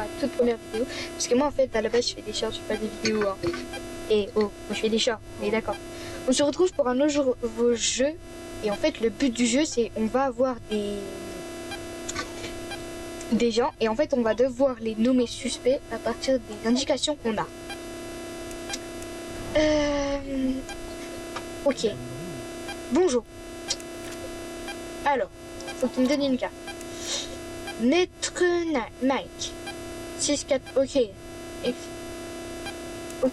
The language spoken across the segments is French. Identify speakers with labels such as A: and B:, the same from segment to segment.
A: ma toute première vidéo. Parce que moi, en fait, à la base, je fais des shorts, je fais pas des vidéos. Hein. Et oh, je fais des shorts, on est d'accord. On se retrouve pour un nouveau jeu. Et en fait, le but du jeu, c'est on va avoir des gens. Et en fait, on va devoir les nommer suspects à partir des indications qu'on a. Ok. Bonjour. Alors, faut qu'il me donne une carte. Maître Mike. 6-4. Ok. Ok.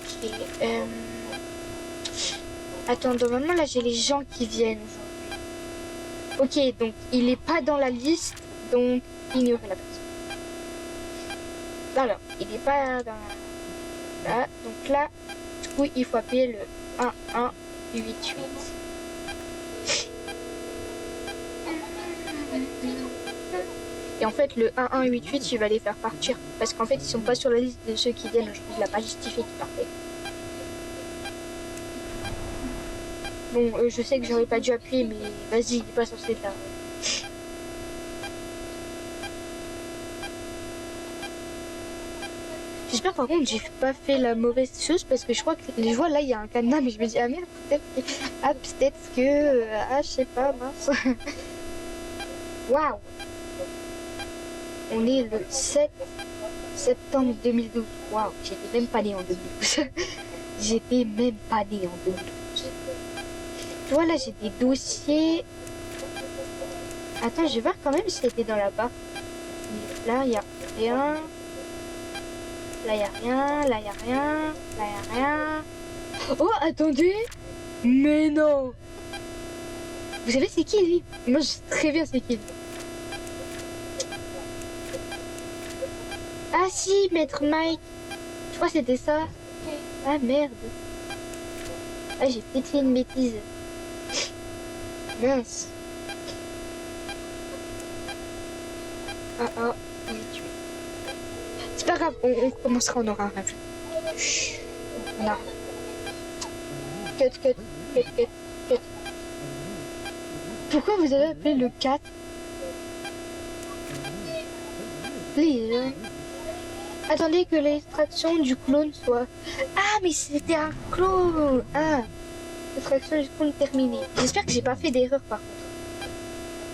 A: Attends, normalement là j'ai les gens qui viennent aujourd'hui. Ok, donc il est pas dans la liste, donc ignorez la personne. Alors, il est pas dans là, donc là, du coup il faut appeler le 1188. Et en fait, le 1188, il va les faire partir. Parce qu'en fait, ils sont pas sur la liste de ceux qui viennent. Je ne l'ai pas justifié tout parfait. Bon, je sais que j'aurais pas dû appuyer, mais vas-y, il est pas censé être là. J'espère par contre que j'ai pas fait la mauvaise chose parce que je crois que je vois là il y a un cadenas, mais je me dis ah merde, peut-être que je sais pas, mince. Waouh. On est le 7 septembre 2012. Waouh, j'étais même pas né en 2012. J'étais même pas né en 2012. Tu vois, là, j'ai des dossiers. Attends, je vais voir quand même si c'était dans la barre. Là, il n'y a rien. Là, il n'y a rien. Là, il n'y a rien. Là, il n'y a rien. Oh, attendez. Mais non. Vous savez, c'est qui, lui? Moi, je sais très bien c'est qui, lui. Ah si, Maître Mike. Je crois que c'était ça. Ah merde. Ah, j'ai peut-être fait une bêtise. Mince. Ah, il est tué. C'est pas grave, on commencera, on aura un rêve. Chut, on a... Cut. Pourquoi vous avez appelé le 4? Please. Attendez que l'extraction du clone soit... Ah, mais c'était un clone. Ah, l'extraction du clone terminée. J'espère que j'ai pas fait d'erreur par contre.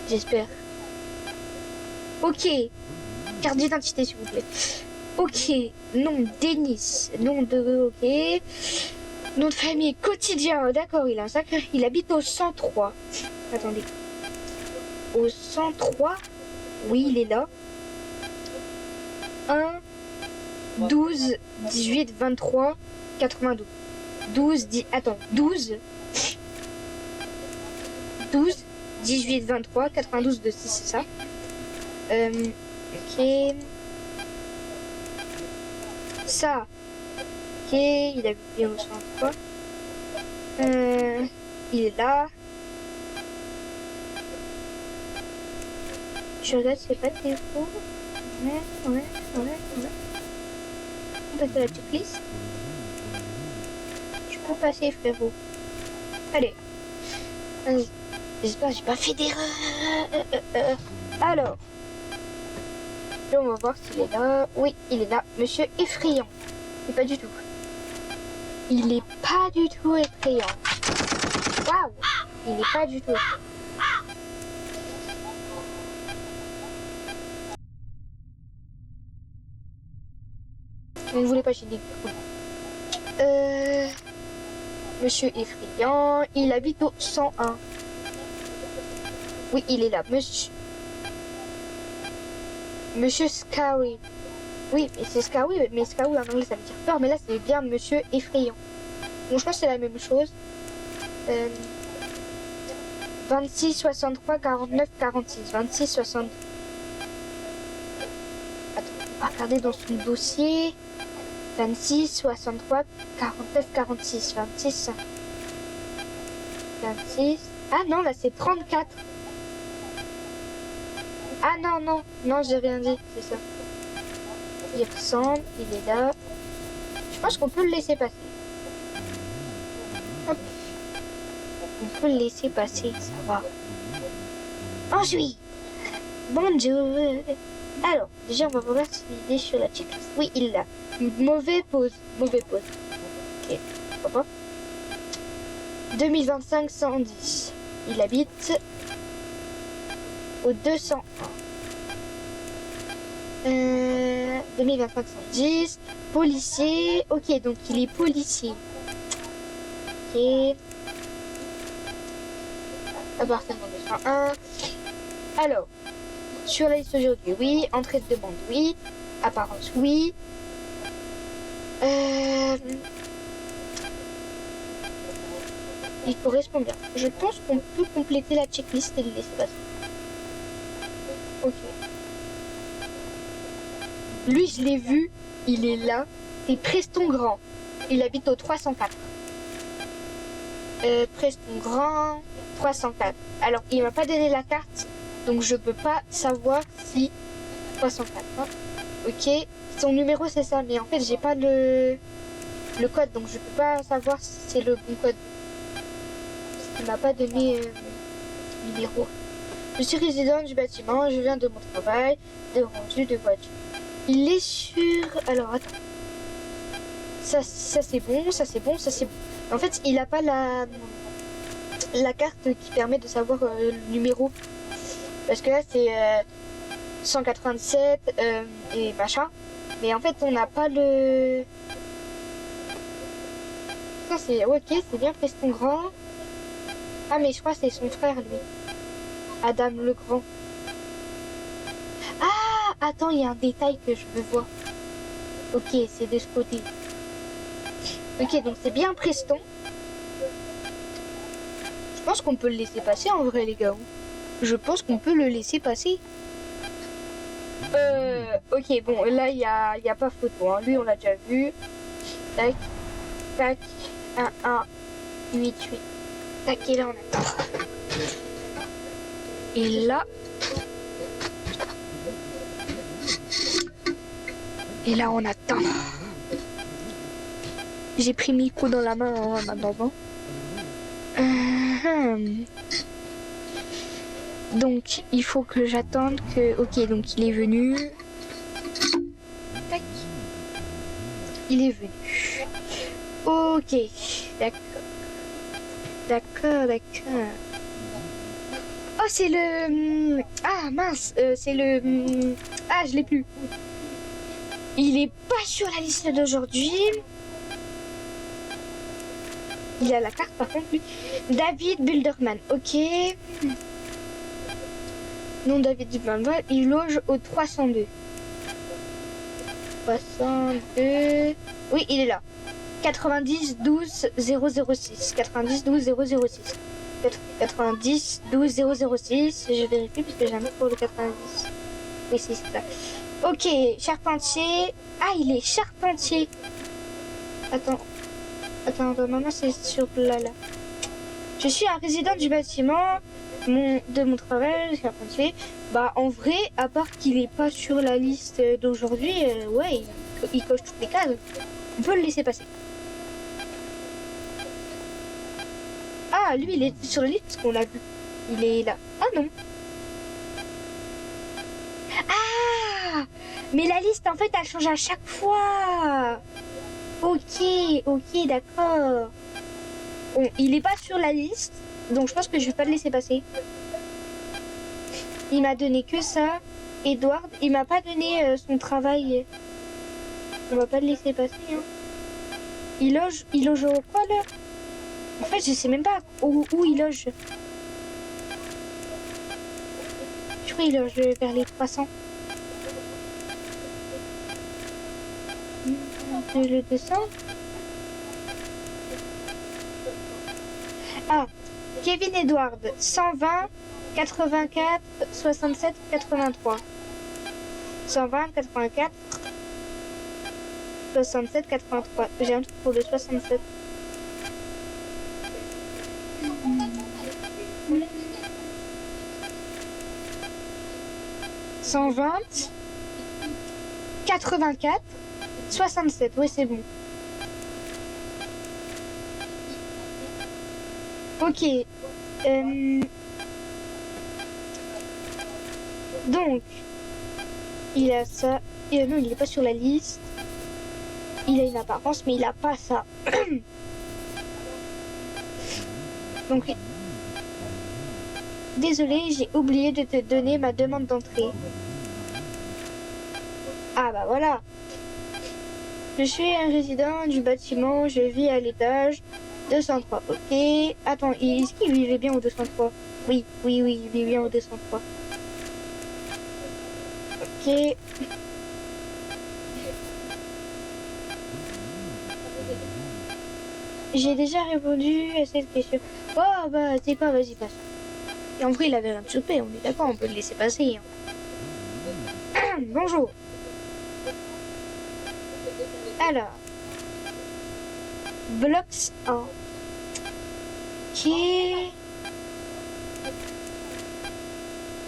A: J'espère. Ok. Carte d'identité s'il vous plaît. Ok. Nom Denis. Nom de... Ok. Nom de famille quotidien. D'accord, il a un sacré... Il habite au 103. Attendez. Au 103. Oui, il est là. 1... 12, 18, 23, 92. 12, 10, attends, 12, 18, 23, 92 de 6, c'est ça. Ok. Ça. Ok, il a bien au 103. Il est là. Je regarde, c'est pas tes faux. Ouais. Passer la petite liste. Tu peux passer, frérot. Allez. J'espère que j'ai pas fait d'erreur. Alors. Là, on va voir s'il est là. Oui, il est là. Monsieur effrayant. Mais pas du tout. Il est pas du tout effrayant. Waouh. Il est pas du tout effrayant. Vous ne voulez pas chez des Monsieur effrayant, il habite au 101. Oui, il est là. Monsieur Scary. Oui, mais c'est Scary, mais Scary en anglais ça veut dire peur, mais là c'est bien Monsieur effrayant. Bon, je pense que c'est la même chose. 26, 63, 49, 46. 26, 60. Attends, on va regarder dans son dossier. 26, 63, 49, 46, 26, 26. Ah non, là c'est 34. Ah non, j'ai rien dit, c'est ça. Il ressemble, il est là. Je pense qu'on peut le laisser passer. Hop. On peut le laisser passer, ça va. Ensuite, bonjour. Alors, déjà, on va voir s'il est sur la checklist. Oui, il l'a. Mauvais pause. Mauvais pause. Ok, pourquoi pas. 2025 110. Il habite au 201. 2025 110. Policier. Ok, donc il est policier. Ok. Appartement 201. Alors, sur la liste aujourd'hui, oui. Entrée de demande, oui. Apparence, oui. Il correspond bien. Je pense qu'on peut compléter la checklist et le laisser passer. Ok. Lui, je l'ai vu. Il est là. C'est Preston Grand. Il habite au 304. Preston Grand, 304. Alors, il m'a pas donné la carte. Donc, je peux pas savoir si 304. Hein. Ok. Son numéro, c'est ça. Mais en fait, j'ai pas le code. Donc, je peux pas savoir si c'est le bon code. Il m'a pas donné numéro. Je suis résident du bâtiment, je viens de mon travail, de rendu de voiture. Il est sur... Alors, attends. Ça c'est bon, ça c'est bon, ça c'est bon. En fait, il a pas la carte qui permet de savoir le numéro. Parce que là, c'est 197 et machin. Mais en fait, on n'a pas le... Ça, c'est... Ok, c'est bien Preston Grand. Ah, mais je crois que c'est son frère, lui. Adam Legrand. Ah, attends, il y a un détail que je veux voir. Ok, c'est de ce côté. Ok, donc c'est bien Preston. Je pense qu'on peut le laisser passer en vrai, les gars. Je pense qu'on peut le laisser passer. Ok, bon, là, il y a pas photo. Hein. Lui, on l'a déjà vu. Tac, tac, 1, 1, 8, 8. Tac, et là, on attend. Et là... Et là, on attend. J'ai pris mes coups dans la main maintenant. Donc, il faut que j'attende que... Ok, donc il est venu. Tac. Il est venu. Ok, d'accord. D'accord. Oh, c'est le... Ah, mince, c'est le... Ah, je l'ai plus. Il est pas sur la liste d'aujourd'hui. Il a la carte, par contre, lui. David Bilderman, ok. Non, David Bilderman, il loge au 302. 302... Oui, il est là. 90 12 006. 90 12 006. 90 12 006. Je vérifie parce que j'ai un autre pour le 90. Oui, c'est ça. Ok, charpentier. Ah, il est charpentier. Attends, maman, c'est sur là. Je suis un résident du bâtiment de mon travail, charpentier. Bah, en vrai, à part qu'il est pas sur la liste d'aujourd'hui, ouais, il coche toutes les cases. On peut le laisser passer. Ah, lui, il est sur la liste parce qu'on l'a vu. Il est là. Ah non. Ah, mais la liste, en fait, elle change à chaque fois. Ok, d'accord. Bon, il est pas sur la liste, donc je pense que je vais pas le laisser passer. Il m'a donné que ça. Edward, il m'a pas donné son travail. On va pas le laisser passer. Hein. Il loge au quoi là? En fait, je sais même pas où il loge. Je crois qu'il loge vers les 300. Le 200. Ah, Kevin Edward, 120, 84, 67, 83. 120, 84, 67, 83. J'ai un truc pour le 67. « 120, 84, 67. Oui, c'est bon. Ok. Donc, Il a ça. Et non, il n'est pas sur la liste. Il a une apparence, mais il a pas ça. Donc, désolé, j'ai oublié de te donner ma demande d'entrée. Ah bah voilà. Je suis un résident du bâtiment, je vis à l'étage 203. Ok. Attends, est-ce qu'il vivait bien au 203? Oui, oui, oui, il vivait bien au 203. Ok. J'ai déjà répondu à cette question. Oh bah c'est quoi, vas-y passe. Et en vrai il avait rien de chopé, on est d'accord, on peut le laisser passer. Hein. Bonjour. Alors. Blox 1. Ok.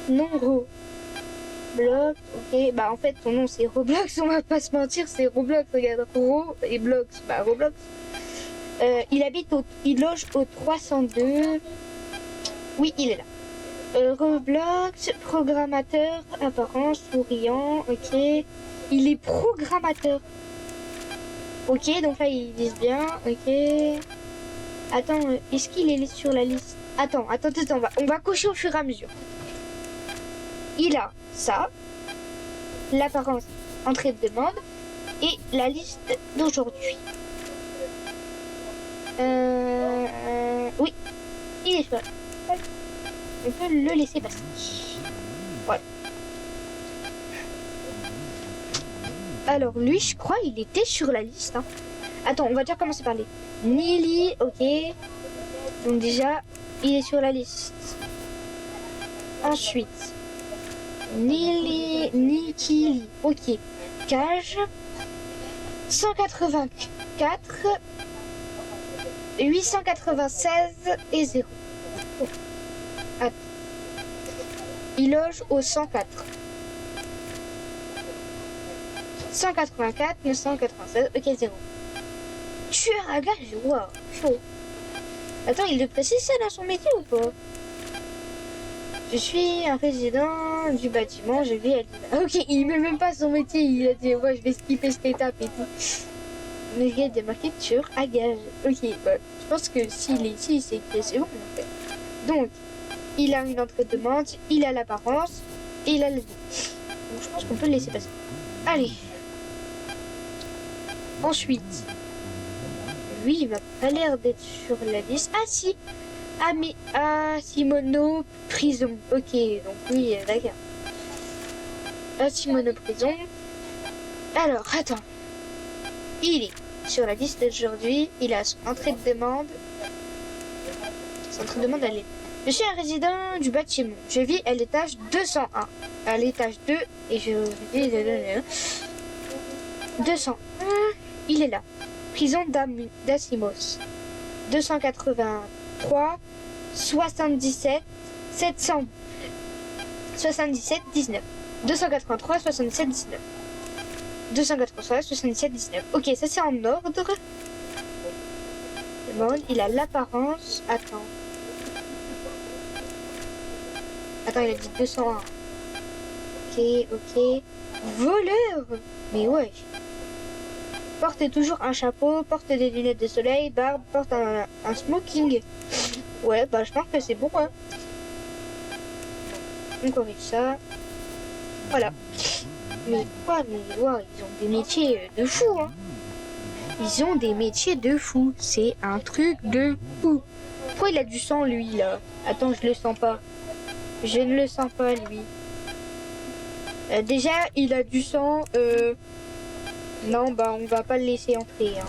A: Non Ro. Blox, ok. Bah en fait ton nom c'est Roblox, on va pas se mentir, c'est Roblox, regarde. Ro et Blox, bah Roblox. Il loge au 302. Oui, il est là. Roblox, programmateur, apparence, souriant, ok. Il est programmateur. Ok, donc là, ils disent bien, ok. Attends, est-ce qu'il est sur la liste? Attends, on va cocher au fur et à mesure. Il a ça, l'apparence, entrée de demande, et la liste d'aujourd'hui. Oui, il est sur. On peut le laisser passer. Voilà. Alors lui, je crois, il était sur la liste. Hein. Attends, on va déjà commencer par les. Nili, ok. Donc déjà, il est sur la liste. Ensuite, Nili, Nikili, ok. Cage, 184. 896 et 0. Attends. Il loge au 104. 184, 996, ok 0. Tueur à gage, waouh, chaud. Attends, il le précise ça dans son métier ou pas? Je suis un résident du bâtiment, je vis à Lille. Ok, il met même pas son métier, il a dit ouais, je vais skipper cette étape et tout. Mais il y a des marqués tueur à gage. Ok, bah, je pense que s'il est ici, c'est que c'est bon en fait. Donc, il a une entrée de demande, il a l'apparence et il a le vie. Donc je pense qu'on peut le laisser passer. Allez. Ensuite, lui, il va pas l'air d'être sur la liste. Ah si, Simono prison. Ok, donc oui, d'accord. Simono prison. Alors, attends. Il est sur la liste d'aujourd'hui. Il a son entrée de demande. Son entrée de demande, elle est. Je suis un résident du bâtiment. Je vis à l'étage 201. À l'étage 2 et je vis 201. Il est là. Prison d'Asimos. 283 77 700 77 19. 283 77 19. 283 77 19. Ok, ça c'est en ordre. Il a l'apparence. Attends, il a dit 201. Ok. Voleur. Mais ouais. Porte toujours un chapeau, porte des lunettes de soleil, barbe, porte un smoking. Ouais, bah je pense que c'est bon, hein. On corrige ça. Voilà. Mais quoi, mais ouais, ils ont des métiers de fou, hein. Ils ont des métiers de fou. C'est un truc de fou. Pourquoi il a du sang, lui, là? Attends, je le sens pas. Je ne le sens pas, lui. Déjà, il a du sang. Non, bah, on va pas le laisser entrer. Hein.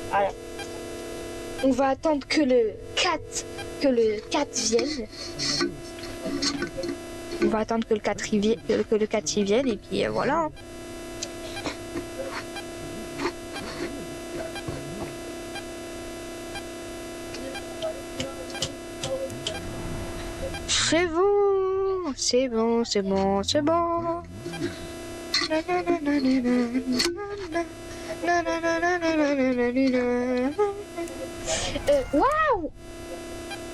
A: Voilà. On va attendre que le 4 vienne. On va attendre que le 4 y vienne et puis voilà. Hein. C'est bon. Waouh!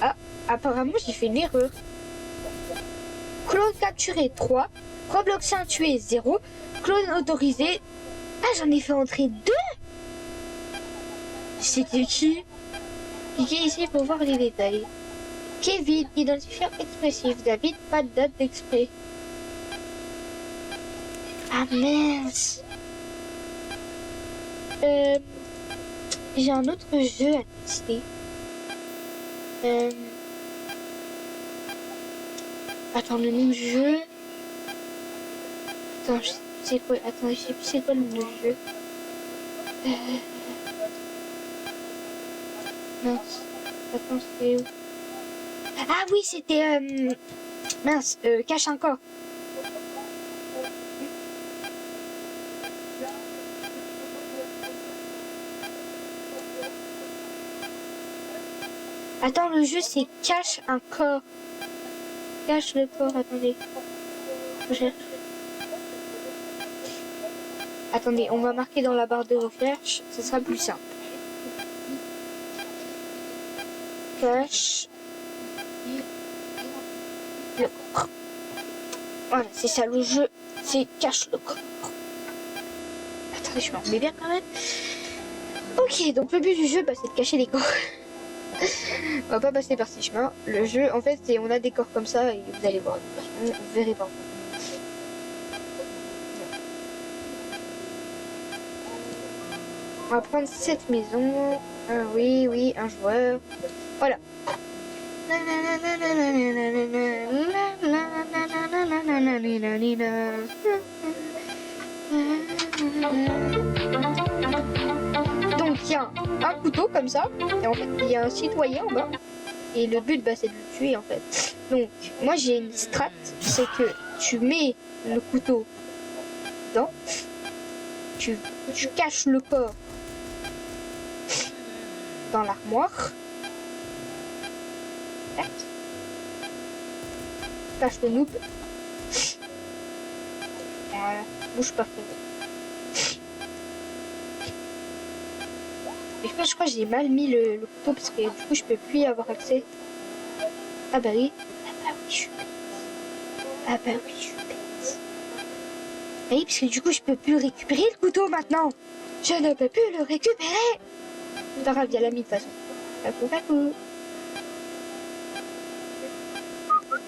A: Ah, apparemment j'ai fait une erreur. Clone capturé 3. Robloxien tué 0. Clone autorisé. Ah, j'en ai fait entrer 2. C'était qui? Cliquez ici pour voir les détails. Kevin, identifiant expressif. David, pas de date d'expé. Ah mince. J'ai un autre jeu à tester. Attends, le nom du jeu. Attends, je sais quoi. Attends, je sais plus c'est quoi le nom du jeu. Mince. Attends, c'est où? Ah oui, c'était mince, cache un corps. Attends, le jeu c'est cache un corps. Cache le corps, attendez. Je cherche. Attendez, on va marquer dans la barre de recherche, ce sera plus simple. Cache le corps. Voilà, c'est ça le jeu, c'est cache le corps. Attendez, je m'en remets bien quand même. Ok, donc le but du jeu, bah, c'est de cacher les corps. On va pas passer par ces chemins. Le jeu, en fait, c'est on a des corps comme ça et vous allez voir. Vous verrez pas. On va prendre cette maison. Oui, oui, un joueur. Voilà. Donc il y a un couteau comme ça, et en fait il y a un citoyen en bas, et le but bah, c'est de le tuer en fait. Donc moi j'ai une strat, c'est que tu mets le couteau dedans, tu caches le corps dans l'armoire, cache le noob, voilà, bouge pas frérot. Je crois que j'ai mal mis le couteau parce que du coup je peux plus y avoir accès. Ah bah oui. Ah bah oui, je suis bête. Ah bah oui, je suis bête. Ah oui, parce que du coup je peux plus récupérer le couteau maintenant. Je ne peux plus le récupérer. C'est pas grave, il y a l'ami de toute façon. Coucou, coucou.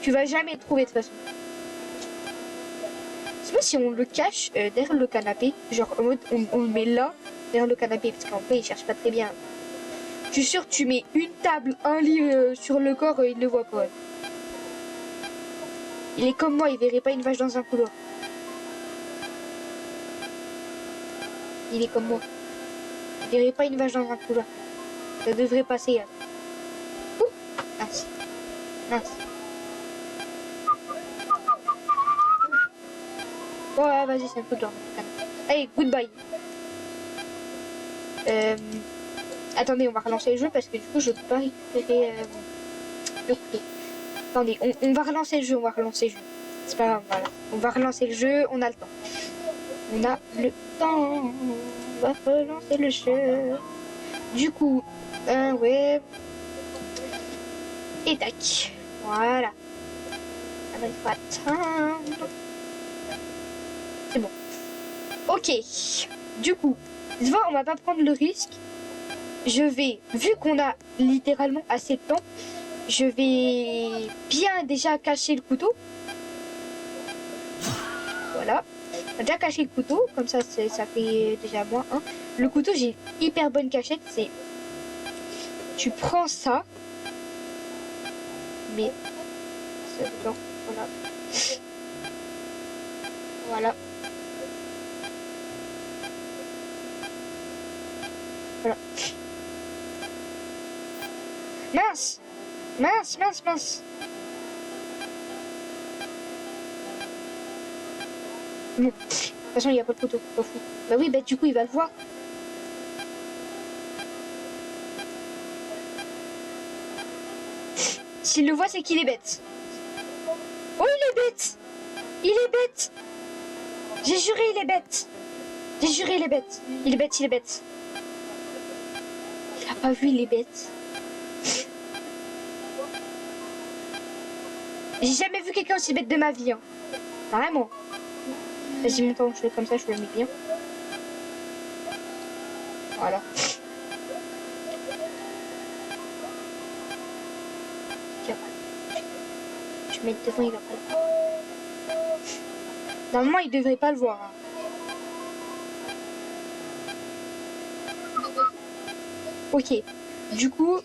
A: Tu vas jamais le trouver de toute façon. C'est pas si on le cache derrière le canapé. Genre en mode on le met là. Derrière le canapé, parce qu'en vrai, il cherche pas très bien. Je suis sûr que tu mets une table, un lit sur le corps, il le voit pas. Il est comme moi, il verrait pas une vache dans un couloir. Il est comme moi. Il verrait pas une vache dans un couloir. Ça devrait passer. Hein. Ouh, mince. Mince. Ouais, vas-y, c'est un peu dur. Allez, goodbye. Attendez, on va relancer le jeu parce que du coup je peux pas récupérer le couteau. Attendez, on va relancer le jeu, C'est pas grave, voilà. On va relancer le jeu, on a le temps. On a le temps. On va relancer le jeu. Du coup, ouais. Et tac. Voilà. Alors il faut attendre. C'est bon. Ok. Du coup, tu vois, on va pas prendre le risque. Je vais, vu qu'on a littéralement assez de temps, je vais bien déjà cacher le couteau. Voilà. On a déjà caché le couteau, comme ça ça fait déjà moins 1. Le couteau, j'ai une hyper bonne cachette, c'est... Tu prends ça, mais... ça dedans, voilà. Voilà. Voilà. Mince! Mince, mince, mince! Bon. De toute façon, il n'y a pas de couteau. Bah oui, bah du coup, il va le voir. S'il le voit, c'est qu'il est bête. Oh, il est bête! Il est bête! J'ai juré, il est bête! J'ai juré, il est bête! Il est bête, il est bête! Il a pas vu, il est bête. J'ai jamais vu quelqu'un aussi bête de ma vie. Hein. Vraiment. Vas-y, monte en cheveux comme ça, je le mets bien. Voilà. Je mets devant, il va pas le voir. Normalement, il devrait pas le voir. Hein. Ok. Du coup, on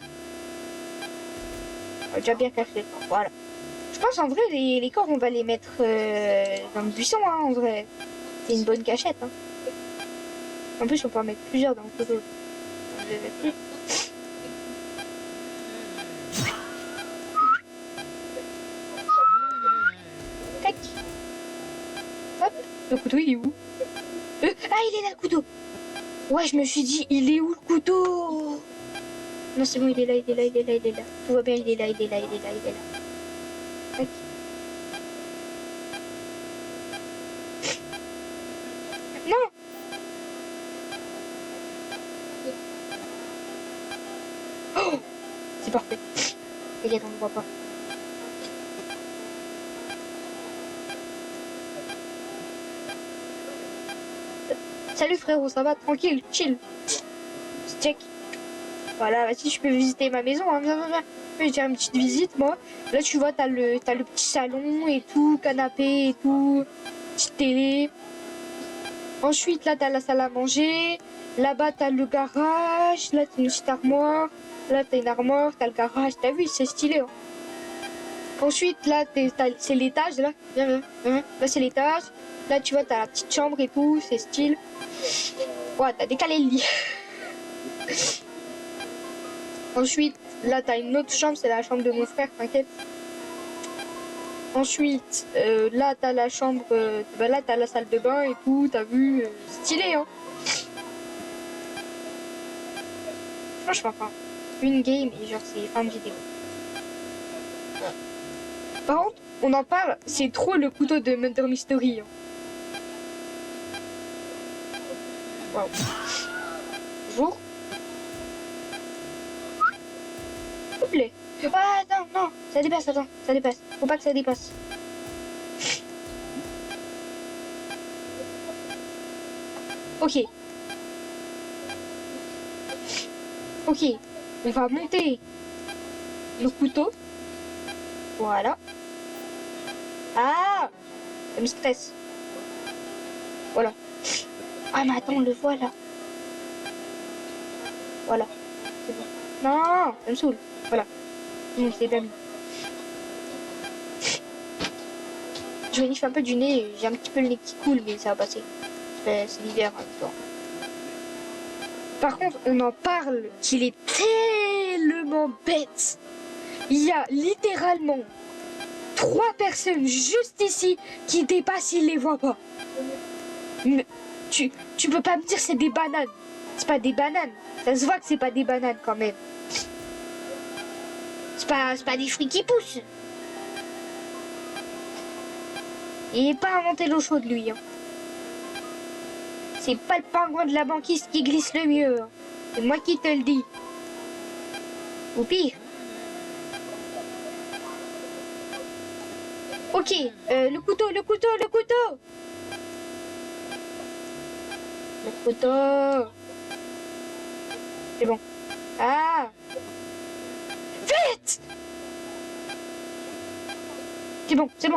A: va déjà bien cacher le corps. Voilà. Je pense en vrai, les corps, on va les mettre dans le buisson, hein, en vrai. C'est une bonne cachette. Hein. En plus, on peut en mettre plusieurs dans le photo. Tac. Hop. Le couteau, il est où ah, il est là, le couteau. Ouais, je me suis dit, il est où le couteau? Non, c'est bon, il est là, il est là, il est là, il est là. Tout va bien, il est là, il est là, il est là, il est là. Tac. Non. Oh, c'est parfait. Regarde, on ne voit pas. Salut frérot, ça va? Tranquille, chill. Check. Voilà, vas-y, je peux visiter ma maison. Hein. Viens, viens, viens. Je vais faire une petite visite, moi. Là, tu vois, t'as le petit salon et tout, canapé et tout, petite télé. Ensuite, là, t'as la salle à manger. Là-bas, t'as le garage. Là, t'as une petite armoire. Là, t'as une armoire, t'as le garage. T'as vu, c'est stylé. Hein. Ensuite, là, c'est l'étage. Là, viens, viens, viens. Là, c'est l'étage. Là, tu vois, t'as la petite chambre et tout. C'est style. Ouais, t'as décalé le lit. Ensuite, là, t'as une autre chambre. C'est la chambre de mon frère, t'inquiète. Ensuite, là, t'as la chambre. Bah, là, t'as la salle de bain et tout. T'as vu, stylé, hein. Franchement, pas. Une game et genre, c'est fin de vidéo. Par contre, on en parle, c'est trop le couteau de Murder Mystery. Hein. Waouh. Bonjour. S'il vous plaît. Ah, attends, non, ça dépasse, attends, ça dépasse. Faut pas que ça dépasse. Ok. Ok, on va monter le couteau. Voilà. Ah, ça me stresse. Voilà. Ah, mais attends, on le voit là. Voilà. C'est bon. Non, ça me saoule. Voilà. C'est bien mis. Je renifle un peu du nez. J'ai un petit peu le nez qui coule, mais ça va passer. C'est l'hiver en même temps. Par contre, on en parle qu'il est tellement bête. Il y a littéralement 3 personnes juste ici qui dépassent, ils les voient pas. Mais tu peux pas me dire c'est des bananes. C'est pas des bananes. Ça se voit que c'est pas des bananes quand même. C'est pas des fruits qui poussent. Il est pas inventé l'eau chaude lui. Hein. C'est pas le pingouin de la banquise qui glisse le mieux. Hein. C'est moi qui te le dis. Ou pire. Ok, le couteau. Le couteau. C'est bon. Ah. Vite. C'est bon. Vite.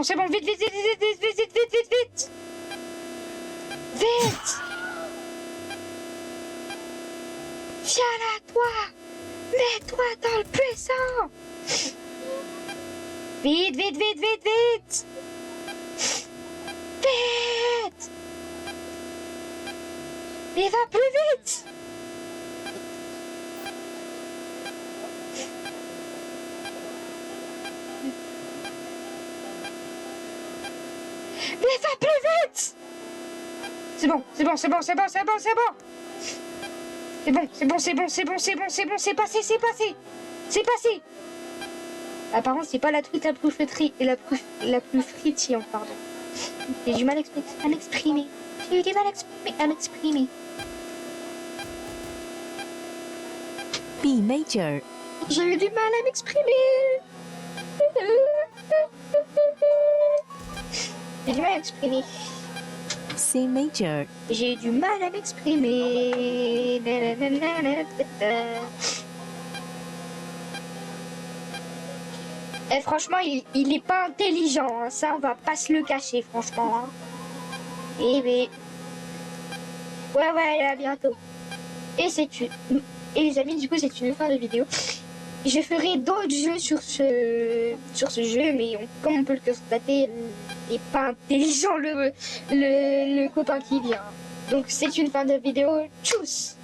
A: Vite. Viens là, toi. Mets-toi dans le buisson. Vite. Vite. Il va plus vite. Mais va plus vite. C'est bon. C'est passé. Apparemment, c'est pas la truite la plus flétrie et la plus fritillante, pardon. J'ai du mal à m'exprimer.
B: B major.
A: J'ai eu du mal à m'exprimer. J'ai du mal à m'exprimer.
B: C major.
A: J'ai du mal à m'exprimer. Et franchement, il est pas intelligent, hein. Ça on va pas se le cacher, franchement. Hein. Et mais... Ouais, à bientôt. Et les amis, du coup, c'est une fin de vidéo. Je ferai d'autres jeux sur ce jeu, mais comme on peut le constater, il n'est pas intelligent le copain qui vient. Donc c'est une fin de vidéo. Tchuss!